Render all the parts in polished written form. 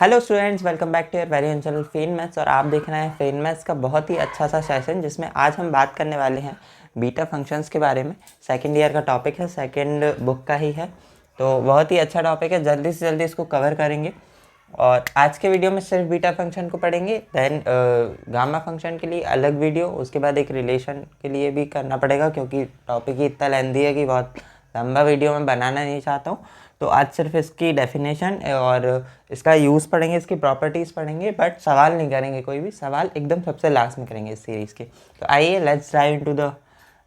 Hello students, welcome back to your very own channel फेन maths. और आप देख रहे हैं फेन मैथ्स का बहुत ही अच्छा सा सेशन, जिसमें आज हम बात करने वाले हैं बीटा फंक्शंस के बारे में। सेकंड ईयर का टॉपिक है, सेकंड बुक का ही है, तो बहुत ही अच्छा टॉपिक है। जल्दी से जल्दी इसको कवर करेंगे। और आज के वीडियो में सिर्फ बीटा फंक्शन को पढ़ेंगे, देन गामा फंक्शन के लिए अलग वीडियो, उसके बाद एक रिलेशन के लिए भी करना पड़ेगा, क्योंकि टॉपिक ही इतना लेंदी है कि बहुत लंबा वीडियो मैं बनाना नहीं चाहता हूँ। तो आज सिर्फ इसकी डेफिनेशन और इसका यूज़ पढ़ेंगे, इसकी प्रॉपर्टीज़ पढ़ेंगे, बट सवाल नहीं करेंगे। कोई भी सवाल एकदम सबसे लास्ट में करेंगे इस सीरीज़ के। तो आइए let's dive into the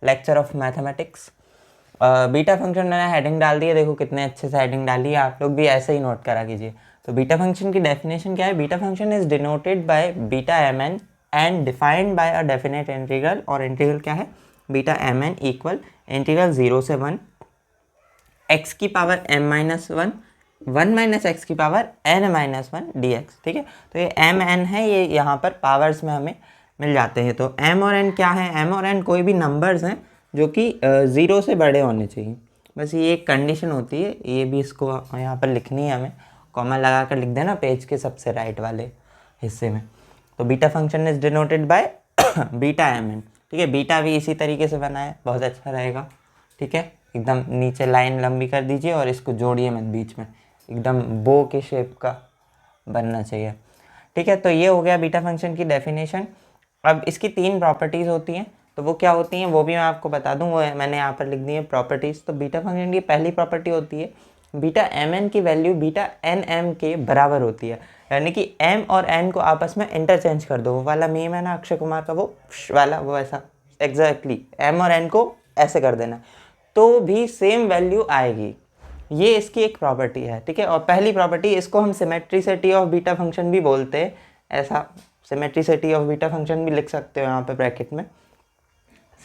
lecture of mathematics. Beta function मैंने हेडिंग डाल दी है, देखो कितने अच्छे से हेडिंग डाली है, आप लोग भी ऐसे ही नोट करा कीजिए। तो बीटा फंक्शन की डेफिनेशन क्या है? Beta function is denoted by beta M N and defined by a definite integral. और इंटीग्रल क्या है? Beta M N equal integral 0 से 1 x की power m minus 1 1 minus X की power n minus 1 D X. ठीक है, तो ये m n है, ये यहाँ पर पावर्स में हमें मिल जाते हैं। तो m और n क्या है? m और n कोई भी नंबर्स हैं जो कि 0 से बड़े होने चाहिए। बस ये एक कंडीशन होती है, ये भी इसको यहाँ पर लिखनी है हमें, कॉमा लगा कर लिख देना पेज के सबसे राइट वाले हिस्से में। तो beta function is denoted by beta M N. ठीक है, बीटा भी इसी तरीके से बना है, बहुत अच्छा रहेगा। ठीक है, एकदम नीचे लाइन लंबी कर दीजिए और इसको जोड़िए मत बीच में, एकदम बो के शेप का बनना चाहिए। ठीक है, तो ये हो गया बीटा फंक्शन की डेफिनेशन। अब इसकी 3 प्रॉपर्टीज़ होती हैं, तो वो क्या होती हैं वो भी मैं आपको बता दूं, वो मैंने यहाँ पर लिख दी है प्रॉपर्टीज़। तो बीटा फंक्शन की पहली प्रॉपर्टी होती है बीटा एम एन की वैल्यू बीटा एन एम के बराबर होती है। यानी कि एम और एन को आपस में इंटरचेंज कर दो। वो वाला मीम है ना अक्षय कुमार का, वो वाला, वो ऐसा एग्जैक्टली एम और एन को ऐसे कर देना, तो भी सेम वैल्यू आएगी। ये इसकी एक प्रॉपर्टी है। ठीक है, और पहली प्रॉपर्टी, इसको हम सिमेट्रिसिटी ऑफ बीटा फंक्शन भी बोलते हैं। ऐसा सिमेट्रिसिटी ऑफ बीटा फंक्शन भी लिख सकते हो यहाँ पे ब्रैकेट में।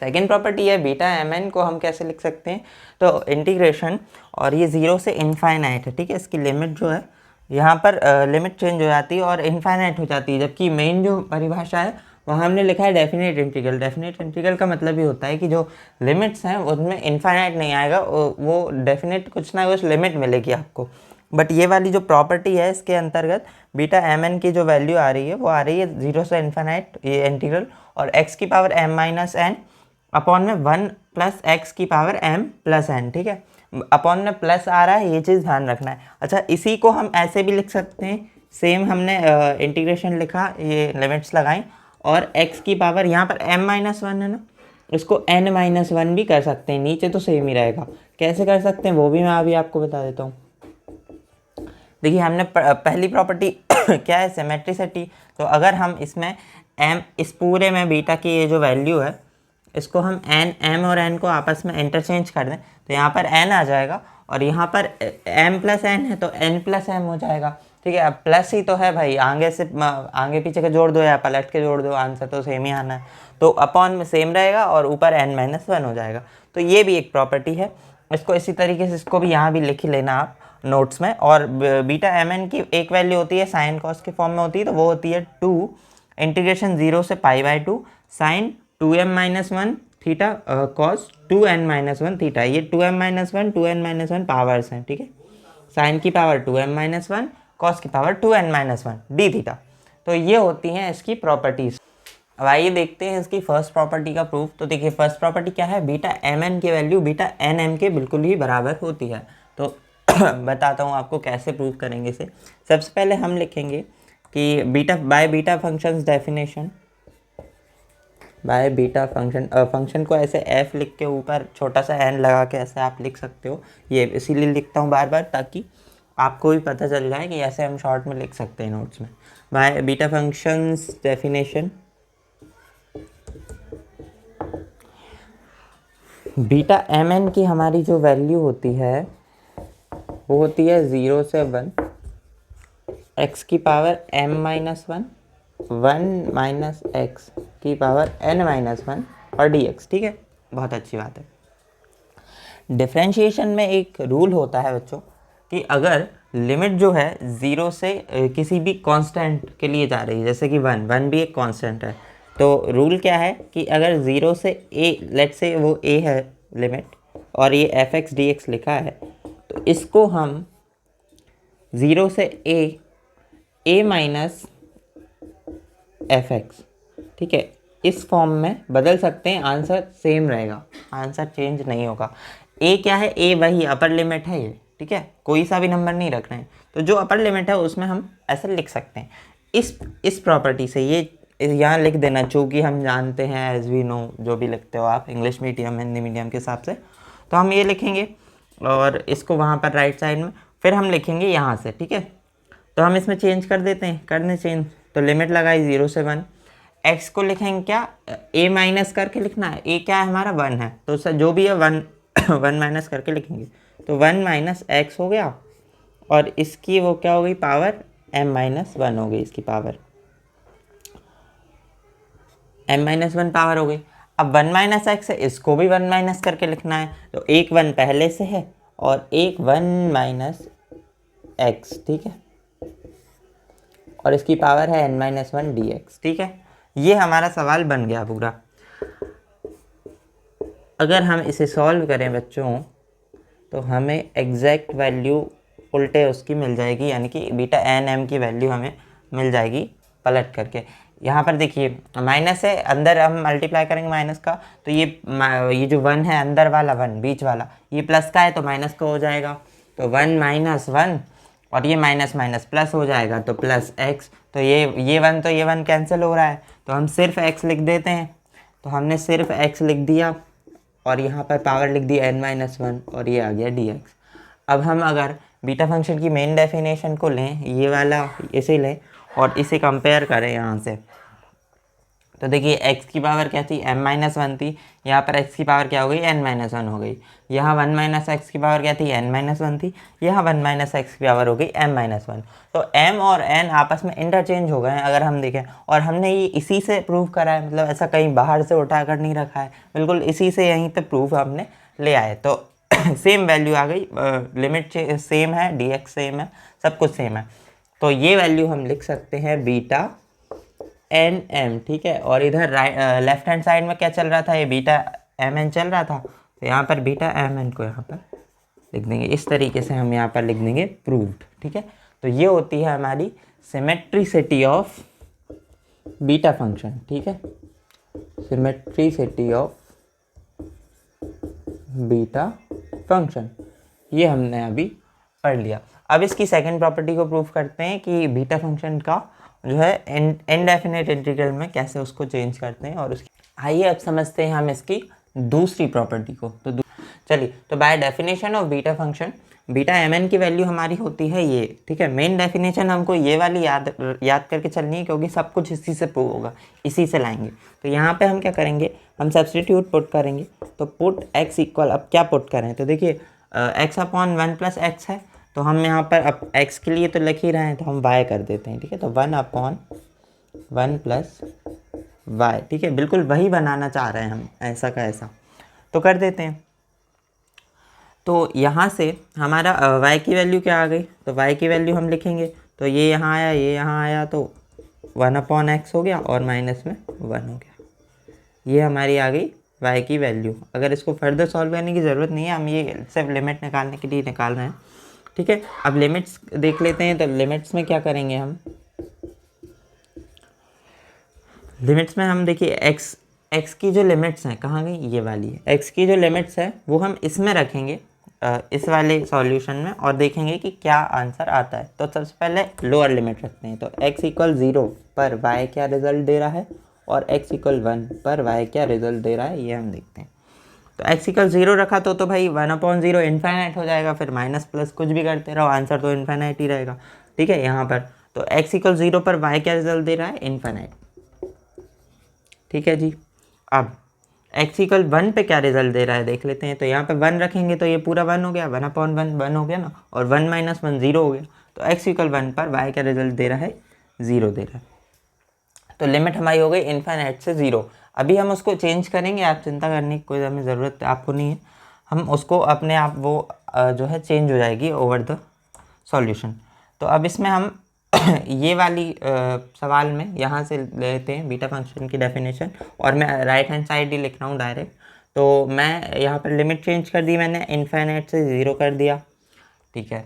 सेकेंड प्रॉपर्टी है बीटा एम एन को हम कैसे लिख सकते हैं? तो इंटीग्रेशन, और ये 0 से इनफाइनाइट है। ठीक है, इसकी लिमिट जो है यहाँ पर लिमिट चेंज हो जाती है और इनफाइनाइट हो जाती है, जबकि मेन जो परिभाषा है वहाँ हमने लिखा है डेफिनेट इंटीग्रल। डेफिनेट इंटीग्रल का मतलब ये होता है कि जो लिमिट्स हैं उनमें इनफाइनाइट नहीं आएगा, वो डेफिनेट कुछ ना कुछ लिमिट मिलेगी आपको। बट ये वाली जो प्रॉपर्टी है, इसके अंतर्गत बीटा एम एन की जो वैल्यू आ रही है वो आ रही है 0 से इनफाइनाइट ये इंटीग्रल, और x की power m minus N upon में 1 प्लस एक्स की पावर m प्लस एन। ठीक है, अपॉन में प्लस आ रहा है, ये चीज़ ध्यान रखना है। अच्छा, इसी को हम ऐसे भी लिख सकते हैं, सेम हमने इंटीग्रेशन लिखा, ये लिमिट्स लगाई, और x की पावर यहाँ पर m माइनस 1 है ना, इसको n माइनस 1 भी कर सकते हैं, नीचे तो सेम ही रहेगा। कैसे कर सकते हैं वो भी मैं अभी आपको बता देता हूँ। देखिए, हमने पहली प्रॉपर्टी क्या है? सिमेट्रिसिटी। तो अगर हम इसमें m, इस पूरे में बीटा की ये जो वैल्यू है, इसको हम m और n को आपस में इंटरचेंज कर दें, तो यहाँ पर n आ जाएगा, और यहाँ पर m प्लस n है तो n प्लस m हो जाएगा। ठीक है, अब प्लस ही तो है भाई, आगे से आगे पीछे के जोड़ दो या पलट के जोड़ दो, आंसर तो सेम ही आना है। तो अपॉन में सेम रहेगा और ऊपर n माइनस 1 हो जाएगा। तो ये भी एक प्रॉपर्टी है, इसको इसी तरीके से इसको भी यहाँ भी लिख ही लेना आप नोट्स में। और बीटा एम एन की एक वैल्यू होती है साइन कॉस के फॉर्म में होती है, तो वो होती है 2 इंटीग्रेशन 0 से π/2 sine 2m minus 1 theta cos 2n minus 1 theta. ये 2m minus 1 2n minus 1 powers हैं। ठीक है, साइन की पावर 2m माइनस 1, कॉस की power 2n minus 1 D theta. तो ये होती हैं इसकी प्रॉपर्टीज़। अब आइए देखते हैं इसकी फर्स्ट प्रॉपर्टी का प्रूफ। तो देखिए, फर्स्ट प्रॉपर्टी क्या है? बीटा एम एन की वैल्यू बीटा एन एम के बिल्कुल ही बराबर होती है। तो बताता हूँ आपको कैसे प्रूव करेंगे इसे। सबसे पहले हम लिखेंगे कि beta by beta functions definition, by beta function, function को ऐसे f लिख के ऊपर छोटा सा n लगा के ऐसे आप लिख सकते हो। ये इसीलिए लिखता हूँ बार बार, ताकि आपको भी पता चल जाए कि ऐसे हम शॉर्ट में लिख सकते हैं नोट्स में। By beta functions definition, beta M N की हमारी जो वैल्यू होती है वो होती है 0 से 1 x की power m minus 1 1 minus X की पावर n माइनस 1 और dx। ठीक है, बहुत अच्छी बात है। डिफरेंशिएशन में एक रूल होता है बच्चों कि अगर लिमिट जो है 0 से किसी भी कांस्टेंट के लिए जा रही है, जैसे कि 1 भी एक कांस्टेंट है, तो रूल क्या है कि अगर 0 से a, लेट्स से वो a है लिमिट, और ये f(x) dx लिखा है, तो इसको हम 0 से a A minus F x, ठीक है, इस फॉर्म में बदल सकते हैं, आंसर सेम रहेगा, आंसर चेंज नहीं होगा। ए क्या है, ए वही अपर लिमिट है ये, ठीक है, कोई सा भी नंबर नहीं रख रहे हैं, तो जो अपर लिमिट है उसमें हम ऐसे लिख सकते हैं। इस प्रॉपर्टी से ये यहाँ लिख देना, चूँकि हम जानते हैं एज वी नो, जो भी लिखते हो आप इंग्लिश मीडियम हिंदी मीडियम के हिसाब से, तो हम ये लिखेंगे और इसको वहाँ पर राइट साइड में फिर हम लिखेंगे यहाँ से, ठीक है। तो हम इसमें चेंज कर देते हैं, करने चेंज, तो लिमिट लगाई 0 से 1, एक्स को लिखेंगे क्या, ए माइनस करके लिखना है, ए क्या है हमारा 1 है, तो सर जो भी है 1 1 माइनस करके लिखेंगे, तो 1 माइनस एक्स हो गया, और इसकी वो क्या हो गई पावर, m-1 हो गई, इसकी पावर m-1 पावर हो गई। अब 1 माइनस एक्स है, इसको भी 1 माइनस करके लिखना है, तो एक 1 पहले से है और एक 1 माइनस एक्स, ठीक है, और इसकी पावर है n-1 dx, ठीक है। ये हमारा सवाल बन गया पूरा। अगर हम इसे सॉल्व करें बच्चों, तो हमें एग्जैक्ट वैल्यू उल्टे उसकी मिल जाएगी, यानी कि बीटा एन एम की वैल्यू हमें मिल जाएगी पलट करके। यहाँ पर देखिए माइनस है, अंदर हम मल्टीप्लाई करेंगे माइनस का, तो ये जो 1 है अंदर वाला 1 बीच वाला, ये प्लस का है तो माइनस का हो जाएगा, तो 1 माइनस 1, और ये माइनस माइनस प्लस हो जाएगा, तो प्लस एक्स, तो ये 1 तो ये 1 कैंसिल हो रहा है, तो हम सिर्फ एक्स लिख देते हैं, तो हमने सिर्फ एक्स लिख दिया और यहाँ पर पावर लिख दी n-1, और ये आ गया dx। अब हम अगर बीटा फंक्शन की मेन डेफिनेशन को लें, ये वाला इसे लें और इसे कंपेयर करें यहाँ से, तो देखिए x की पावर क्या थी, m-1 थी, यहाँ पर x की पावर क्या हो गई, n-1 हो गई, यहाँ 1 माइनस एक्स की पावर क्या थी, n-1 थी, यहाँ 1 माइनस एक्स की पावर हो गई m-1, तो m और n आपस में इंटरचेंज हो गए हैं अगर हम देखें, और हमने ये इसी से प्रूव करा है, मतलब ऐसा कहीं बाहर से उठा कर नहीं रखा है, बिल्कुल इसी से यहीं पे प्रूफ हमने ले आए, तो सेम वैल्यू आ गई, लिमिट सेम है, dx सेम है, सब कुछ सेम है, तो ये वैल्यू हम लिख सकते हैं बीटा एन एम, ठीक है। और इधर लेफ्ट हैंड साइड में क्या चल रहा था, ये बीटा एम एन चल रहा था, तो यहाँ पर बीटा एम एन को यहाँ पर लिख देंगे, इस तरीके से हम यहाँ पर लिख देंगे प्रूव्ड, ठीक है। तो ये होती है हमारी सिमेट्रिसिटी ऑफ बीटा फंक्शन, ठीक है, सिमेट्रिसिटी ऑफ बीटा फंक्शन, ये हमने अभी पढ़ लिया। अब इसकी सेकंड प्रॉपर्टी को प्रूफ करते हैं कि बीटा फंक्शन का जो है इनडेफिनेट इंटीग्रल में कैसे उसको चेंज करते हैं, और उसकी आइए अब समझते हैं हम इसकी दूसरी प्रॉपर्टी को। तो चलिए, तो by definition of beta function, beta M N की वैल्यू हमारी होती है ये, ठीक है। मेन डेफिनेशन हमको ये वाली याद करके चलनी है, क्योंकि सब कुछ इसी से प्रूव होगा, इसी से लाएंगे। तो यहाँ पे हम क्या करेंगे, हम सब्सटीट्यूट पुट करेंगे, तो पुट एक्स इक्वल, अब क्या पुट करें, तो देखिए एक्स अपॉन 1 प्लस एक्स है, तो हम यहाँ पर अब x के लिए तो लिख ही रहे हैं, तो हम y कर देते हैं, ठीक है, तो 1 अपॉन 1 प्लस वाई, ठीक है, बिल्कुल वही बनाना चाह रहे हैं हम, ऐसा का ऐसा, तो कर देते हैं। तो यहाँ से हमारा y की वैल्यू क्या आ गई, तो y की वैल्यू हम लिखेंगे, तो ये यहाँ आया, ये यहाँ आया, तो 1 अपॉन एक्स हो गया और माइनस में 1 हो गया, ये हमारी आ गई y की वैल्यू। अगर इसको फर्दर सॉल्व करने की ज़रूरत नहीं है, हम ये सिर्फ लिमिट निकालने के लिए निकाल रहे हैं, ठीक है। अब लिमिट्स देख लेते हैं, तो लिमिट्स में क्या करेंगे हम, लिमिट्स में हम देखिए x की जो लिमिट्स हैं कहाँ गई, ये वाली है, x की जो लिमिट्स है वो हम इसमें रखेंगे, इस वाले सॉल्यूशन में, और देखेंगे कि क्या आंसर आता है। तो सबसे पहले लोअर लिमिट रखते हैं, तो x इक्वल 0 पर y क्या रिजल्ट दे रहा है, और x इक्वल 1 पर y क्या रिजल्ट दे रहा है, ये हम देखते हैं। तो x इक्वल 0 रखा तो भाई 1/0 इन्फाइनाइट हो जाएगा, फिर माइनस प्लस कुछ भी करते रहो, आंसर तो इन्फाइनाइट ही रहेगा, ठीक है। यहाँ पर तो x इक्वल 0 पर y क्या रिजल्ट दे रहा है, इन्फाइनाइट, ठीक है जी। अब x इक्वल 1 पे क्या रिजल्ट दे रहा है देख लेते हैं, तो यहाँ पे 1 रखेंगे तो ये पूरा 1 हो गया, 1/1 1 हो गया ना, और 1 माइनस 1 0 हो गया, तो x इक्वल 1 पर y क्या रिजल्ट दे रहा है, 0 दे रहा है। तो लिमिट हमारी हो गई इन्फाइनाइट से 0। अभी हम उसको चेंज करेंगे, आप चिंता करने की कोई हमें ज़रूरत आपको नहीं है, हम उसको अपने आप वो जो है चेंज हो जाएगी ओवर द सॉल्यूशन। तो अब इसमें हम ये वाली सवाल में यहाँ से लेते हैं बीटा फंक्शन की डेफिनेशन, और मैं राइट हैंड साइड ही लिख रहा हूँ डायरेक्ट। तो मैं यहाँ पर लिमिट चेंज कर दी मैंने, इन्फाइनाइट से 0 कर दिया, ठीक है।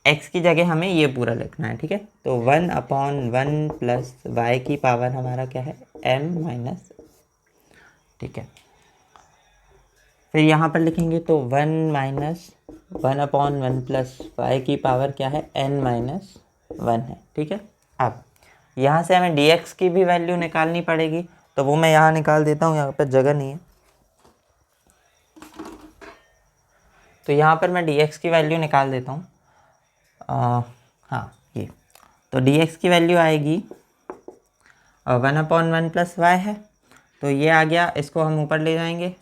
x की जगह हमें ये पूरा लिखना है, ठीक है। तो 1/1 प्लस y की पावर हमारा क्या है, m-, ठीक है। फिर यहाँ पर लिखेंगे तो 1/1 प्लस y की पावर क्या है, n-1 है, ठीक है। अब यहाँ से हमें dx की भी वैल्यू निकालनी पड़ेगी, तो वो मैं यहाँ निकाल देता हूँ, यहाँ पर जगह नहीं है। तो यहाँ पर मैं dx की वैल्यू निकाल देता हूँ। हाँ, ये तो dx की वैल्यू आएगी 1/1 प्लस y है, तो ये आ गया, इसको हम ऊपर ले जाएंगे।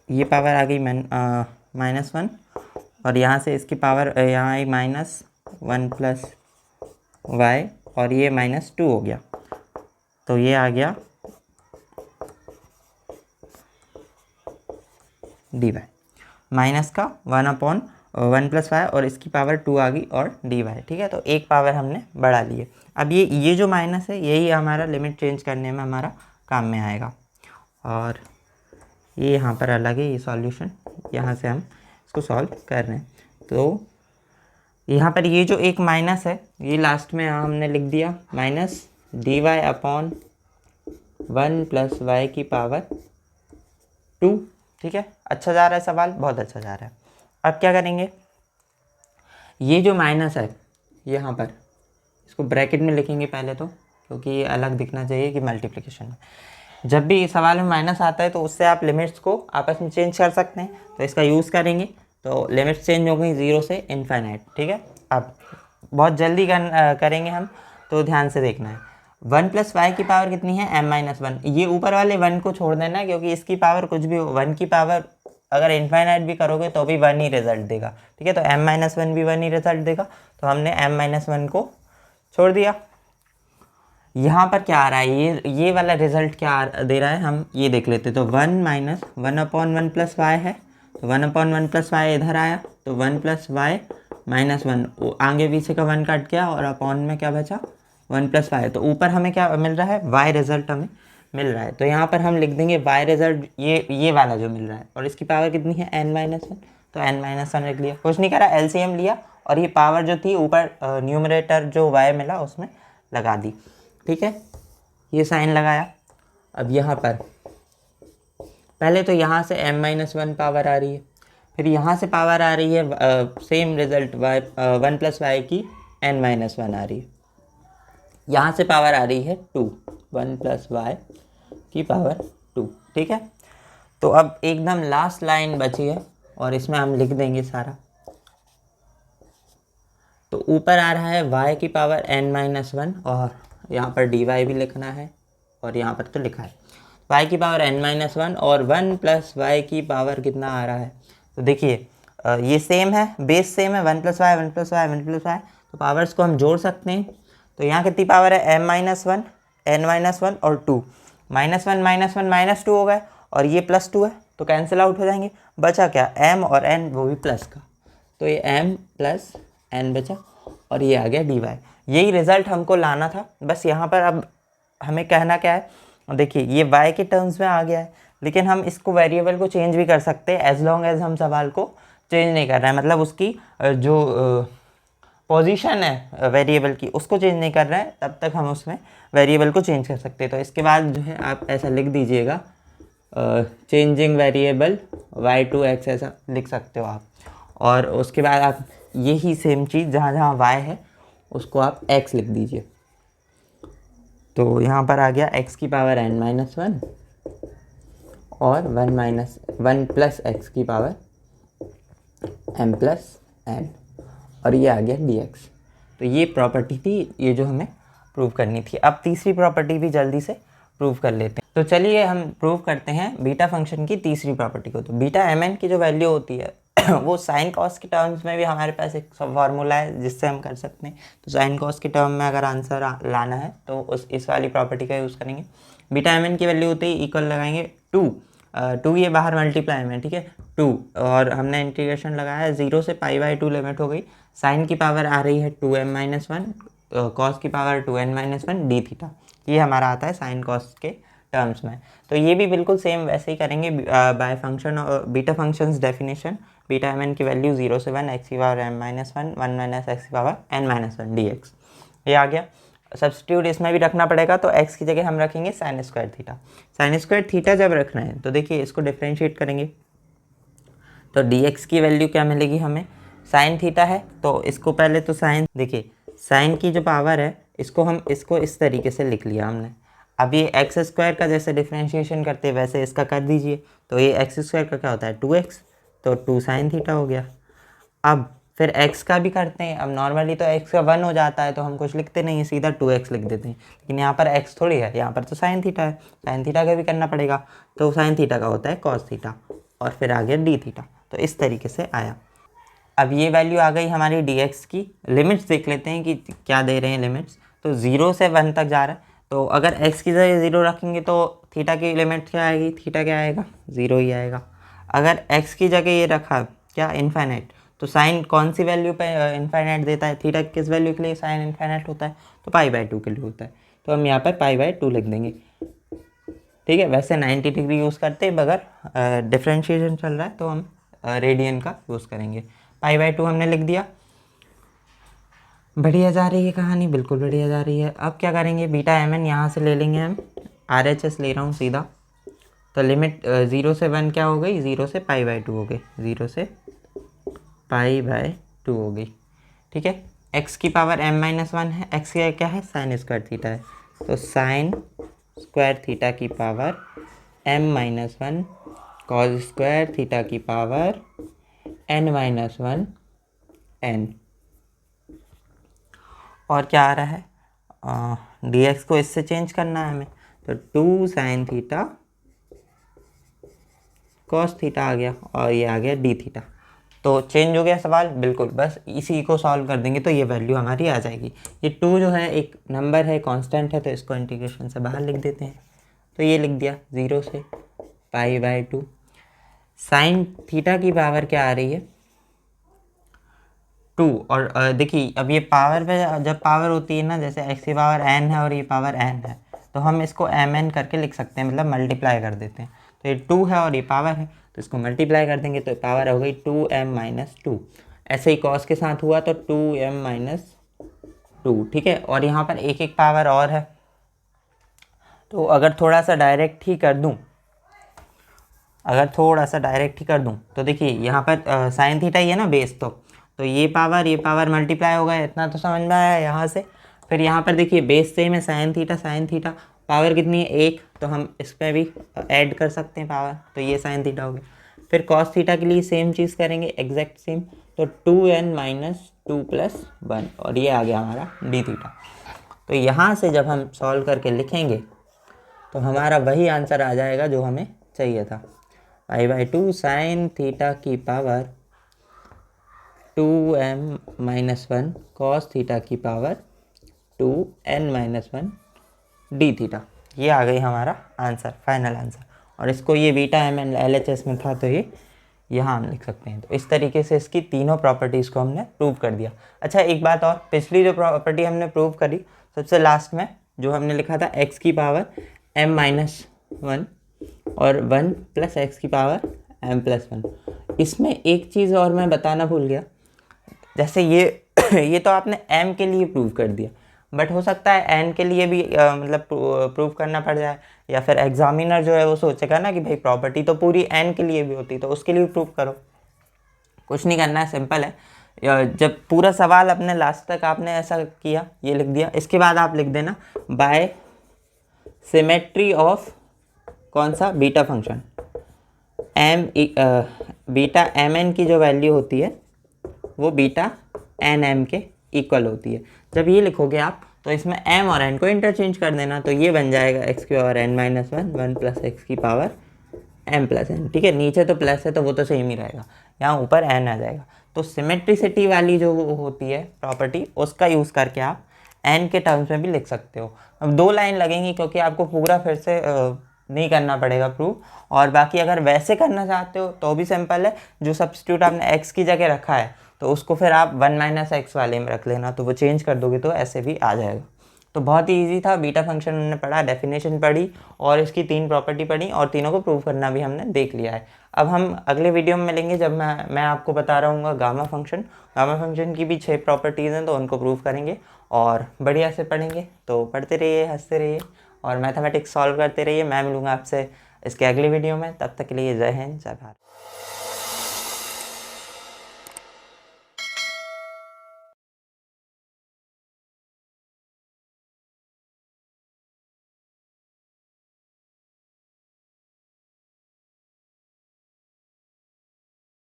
ये पावर आ गई -1, और यहाँ से इसकी पावर यहाँ आई -1 प्लस y, और ये -2 हो गया, तो ये आ गया dy, माइनस का 1/1 प्लस y, और इसकी पावर 2 आ गई और dy, ठीक है। तो एक पावर हमने बढ़ा ली है। अब ये जो माइनस है, यही हमारा लिमिट चेंज करने में हमारा काम में आएगा, और ये यहाँ पर अलग है, ये सॉल्यूशन यहाँ से हम इसको सॉल्व कर रहे हैं। तो यहाँ पर ये जो एक माइनस है, ये लास्ट में यहाँ हमने लिख दिया -dy/1 प्लस y की पावर 2, ठीक है। अच्छा जा रहा है सवाल, बहुत अच्छा जा रहा है। अब क्या करेंगे, ये जो माइनस है यहाँ पर, इसको ब्रैकेट में लिखेंगे पहले तो, क्योंकि ये अलग दिखना चाहिए कि मल्टीप्लिकेशन में। जब भी सवाल में माइनस आता है तो उससे आप लिमिट्स को आपस में चेंज कर सकते हैं, तो इसका यूज़ करेंगे, तो लिमिट्स चेंज हो गई 0 से इनफाइनाइट, ठीक है। अब बहुत जल्दी करेंगे हम, तो ध्यान से देखना है। 1 प्लस वाई की पावर कितनी है, m-1। ये ऊपर वाले 1 को छोड़ देना, क्योंकि इसकी पावर कुछ भी हो, 1 की पावर अगर इनफाइनाइट भी करोगे तो भी 1 ही रिजल्ट देगा, ठीक है। तो m-1 भी 1 ही रिजल्ट देगा, तो हमने m-1 को छोड़ दिया। यहाँ पर क्या आ रहा है, ये वाला रिजल्ट क्या दे रहा है, हम ये देख लेते। तो 1/1 प्लस वाई है, तो 1/1 प्लस वाई इधर आया, तो 1 प्लस वाई -1, आगे पीछे का 1 कट गया, और अपॉन में क्या बचा, 1 प्लस वाई। तो ऊपर हमें क्या मिल रहा है, वाई रिजल्ट हमें मिल रहा है। तो यहाँ पर हम लिख देंगे वाई रिजल्ट, ये वाला जो मिल रहा है, और इसकी पावर कितनी है, n-1, तो n-1 लिख लिया, कुछ नहीं करा, LCM लिया, और ये पावर जो थी ऊपर न्यूमरेटर जो y मिला उसमें लगा दी, ठीक है। ये साइन लगाया। अब यहाँ पर पहले तो यहाँ से m-1 पावर आ रही है, फिर यहाँ से पावर आ रही है सेम रिजल्ट 1 प्लस वाई की n-1 आ रही है, यहाँ से पावर आ रही है 2, 1 प्लस वाई की पावर 2, ठीक है। तो अब एकदम लास्ट लाइन बची है, और इसमें हम लिख देंगे सारा। तो ऊपर आ रहा है y की पावर n-1, और यहाँ पर dy भी लिखना है, और यहाँ पर तो लिखा है y की पावर n-1, और 1 प्लस वाई की पावर कितना आ रहा है। तो देखिए ये सेम है, बेस सेम है, 1 plus Y 1 plus Y 1 plus Y, तो पावर्स को हम जोड़ सकते हैं। तो यहाँ कितनी पावर है, m-1 n-1 और 2, -1 -1 -2 हो गए, और ये +2 है, तो कैंसिल आउट हो जाएंगे। बचा क्या, m और n, वो भी प्लस का, तो ये m प्लस n बचा, और ये आ गया dy। यही रिजल्ट हमको लाना था, बस यहाँ पर अब हमें कहना क्या है, देखिए ये y के टर्म्स में आ गया है, लेकिन हम इसको वेरिएबल को चेंज भी कर सकते हैं, एज लॉन्ग एज हम सवाल को चेंज नहीं कर रहे हैं, मतलब उसकी जो पोजीशन है वेरिएबल की उसको चेंज नहीं कर रहे हैं, तब तक हम उसमें वेरिएबल को चेंज कर सकते हैं। तो इसके बाद जो है आप ऐसा लिख दीजिएगा, चेंजिंग वेरिएबल y/x, ऐसा लिख सकते हो आप। और उसके बाद आप यही सेम चीज़ जहाँ जहाँ y है उसको आप x लिख दीजिए। तो यहाँ पर आ गया x की पावर n-1 और 1 प्लस x की पावर m प्लस n, और ये आ गया dx। तो ये प्रॉपर्टी थी, ये जो हमें प्रूव करनी थी। अब तीसरी प्रॉपर्टी भी जल्दी से प्रूव कर लेते हैं। तो चलिए हम प्रूव करते हैं बीटा फंक्शन की तीसरी प्रॉपर्टी को। तो बीटा mn की जो वैल्यू होती है वो साइन कॉस के टर्म्स में भी हमारे पास एक फार्मूला है जिससे हम कर सकते हैं। तो साइन कॉस के टर्म में अगर आंसर लाना है तो इस वाली प्रॉपर्टी का यूज़ करेंगे। बीटा mn की वैल्यू होती है इक्वल लगाएंगे 2 ये बाहर मल्टीप्लाई में, ठीक है 2, और हमने इंटीग्रेशन लगाया 0 से π/2 लिमिट हो गई। साइन की पावर आ रही है 2m-1, कॉस की पावर 2n-1 डी थीटा, ये हमारा आता है साइन कॉस के टर्म्स में। तो ये भी बिल्कुल सेम वैसे ही करेंगे बाय फंक्शन और beta functions definition. Beta M N की वैल्यू 0 से 1 एक्स की power m minus 1 1 minus X की power n minus 1 D X, ये आ गया। सब्स्टिट्यूट इसमें भी रखना पड़ेगा, तो x की जगह हम रखेंगे sine square theta. Sine square theta जब रखना है तो देखिए इसको डिफ्रेंशिएट करेंगे, तो dx की वैल्यू क्या मिलेगी हमें, साइन थीटा है तो इसको पहले तो साइन, देखिए साइन की जो पावर है इसको इस तरीके से लिख लिया हमने। अब ये एक्स स्क्वायर का जैसे डिफ्रेंशिएशन करते हैं वैसे इसका कर दीजिए, तो ये एक्स स्क्वायर का क्या होता है 2x, तो 2 साइन थीटा हो गया। अब फिर x का भी करते हैं, अब नॉर्मली तो x का 1 हो जाता है तो हम कुछ लिखते नहीं है, सीधा 2x लिख देते हैं, लेकिन यहाँ पर x थोड़ी है, यहाँ पर तो साइन थीटा है, साइन थीटा का भी करना पड़ेगा, तो साइन थीटा का होता है कॉस थीटा, और फिर आ गया डी थीटा। तो इस तरीके से आया। अब ये वैल्यू आ गई हमारी dx की। लिमिट्स देख लेते हैं कि क्या दे रहे हैं लिमिट्स, तो 0 से 1 तक जा रहा है, तो अगर x की जगह 0 रखेंगे तो थीटा की लिमिट क्या आएगी, थीटा क्या आएगा 0 ही आएगा। अगर x की जगह ये रखा क्या इनफाइनाइट, तो साइन कौन सी वैल्यू पे इनफाइनाइट देता है, थीटा किस वैल्यू के लिए साइन इनफाइनाइट होता है, तो π/2 के लिए होता है, तो हम यहाँ पर π/2 लिख देंगे। ठीक है, वैसे 90 डिग्री यूज़ करते हैं, अगर डिफ्रेंशिएशन चल रहा है तो हम रेडियन का यूज़ करेंगे। π/2 हमने लिख दिया। बढ़िया जा रही है कहानी, बिल्कुल बढ़िया जा रही है। अब क्या करेंगे, बीटा एम एन यहाँ से ले लेंगे हम, RHS ले रहा हूँ सीधा, तो लिमिट 0 से 1 क्या हो गई, 0 से π/2 हो गई, 0 से π/2 हो गई। ठीक है, x की पावर m माइनस 1 है, x का क्या है साइन स्क्वायर थीटा है, तो साइन स्क्वायर थीटा की power m minus 1 cos square theta की पावर n माइनस 1 n। और क्या आ रहा है, dx को इससे चेंज करना है हमें, तो 2 साइन थीटा कॉस थीटा आ गया, और ये आ गया डी थीटा। तो चेंज हो गया सवाल, बिल्कुल बस इसी को सॉल्व कर देंगे तो ये वैल्यू हमारी आ जाएगी। ये 2 जो है एक नंबर है, कांस्टेंट है, तो इसको इंटीग्रेशन से बाहर लिख देते हैं, तो ये लिख दिया 0 से π/2। साइन थीटा की पावर क्या आ रही है 2, और देखिए अब ये पावर पे जब पावर होती है ना, जैसे x की पावर n है और ये पावर n है, तो हम इसको mn करके लिख सकते हैं, मतलब मल्टीप्लाई कर देते हैं। तो ये 2 है और ये पावर है, तो इसको मल्टीप्लाई कर देंगे तो पावर हो गई 2m माइनस 2। ऐसे ही कॉस के साथ हुआ तो 2m माइनस 2। ठीक है, और यहाँ पर एक एक पावर और है, तो अगर थोड़ा सा डायरेक्ट ही कर दूँ, तो देखिए यहाँ पर साइन थीटा ही है ना बेस, तो ये पावर मल्टीप्लाई होगा, इतना तो समझ में आया यहाँ से। फिर यहाँ पर देखिए बेस सेम है, साइन थीटा पावर कितनी है 1, तो हम इस पर भी ऐड कर सकते हैं पावर, तो ये साइन थीटा हो गया। फिर कॉस थीटा के लिए सेम चीज़ करेंगे, एग्जैक्ट सेम, तो 2n माइनस 2 प्लस 1, और ये आ गया हमारा डी थीटा। तो यहाँ से जब हम सॉल्व करके लिखेंगे तो हमारा वही आंसर आ जाएगा जो हमें चाहिए था, π/2 साइन थीटा की power 2m minus 1 cos theta की power 2n minus 1 D theta. ये आ गई हमारा आंसर, फाइनल आंसर। और इसको ये बीटा एम एन LHS में था तो ये यहाँ हम लिख सकते हैं। तो इस तरीके से इसकी तीनों प्रॉपर्टीज़ को हमने प्रूव कर दिया। अच्छा एक बात और, पिछली जो प्रॉपर्टी हमने प्रूव करी सबसे लास्ट में जो हमने लिखा था x की पावर m माइनस 1 और 1 प्लस एक्स की पावर m प्लस 1, इसमें एक चीज़ और मैं बताना भूल गया। जैसे ये तो आपने m के लिए प्रूव कर दिया, बट हो सकता है n के लिए भी मतलब प्रूव करना पड़ जाए, या फिर एग्जामिनर जो है वो सोचेगा ना कि भाई प्रॉपर्टी तो पूरी n के लिए भी होती, तो उसके लिए प्रूव करो। कुछ नहीं करना है, सिंपल है। जब पूरा सवाल अपने लास्ट तक आपने ऐसा किया, ये लिख दिया, इसके बाद आप लिख देना बाय सिमेट्री ऑफ कौन सा beta function beta M N की जो वैल्यू होती है वो बीटा एन एम के इक्वल होती है। जब ये लिखोगे आप तो इसमें m और n को इंटरचेंज कर देना, तो ये बन जाएगा x की power n minus 1 plus X की पावर m प्लस n। ठीक है, नीचे तो प्लस है तो वो तो सेम ही रहेगा, यहाँ ऊपर n आ जाएगा। तो सिमेट्रिसिटी वाली जो होती है प्रॉपर्टी, उसका यूज़ करके आप n के टर्म्स में भी लिख सकते हो। अब 2 लाइन लगेंगी क्योंकि आपको पूरा फिर से नहीं करना पड़ेगा प्रूव, और बाकी अगर वैसे करना चाहते हो तो भी सिंपल है। जो सब्स्टिट्यूट आपने x की जगह रखा है तो उसको फिर आप 1 माइनस एक्स वाले में रख लेना, तो वो चेंज कर दोगे तो ऐसे भी आ जाएगा। तो बहुत ही ईजी था। बीटा फंक्शन हमने पढ़ा, डेफिनेशन पढ़ी और इसकी 3 प्रॉपर्टी पढ़ी और तीनों को प्रूव करना भी हमने देख लिया है। अब हम अगले वीडियो में मिलेंगे जब मैं आपको बता रहा हूँ गामा फंक्शन। गामा फंक्शन की भी 6 प्रॉपर्टीज़ हैं तो उनको प्रूव करेंगे और बढ़िया से पढ़ेंगे। तो पढ़ते रहिए, हंसते रहिए और मैथमेटिक्स सॉल्व करते रहिए। मैं मिलूँगा आपसे इसके अगले वीडियो में। तब तक के लिए जय हिंद, जय भारत।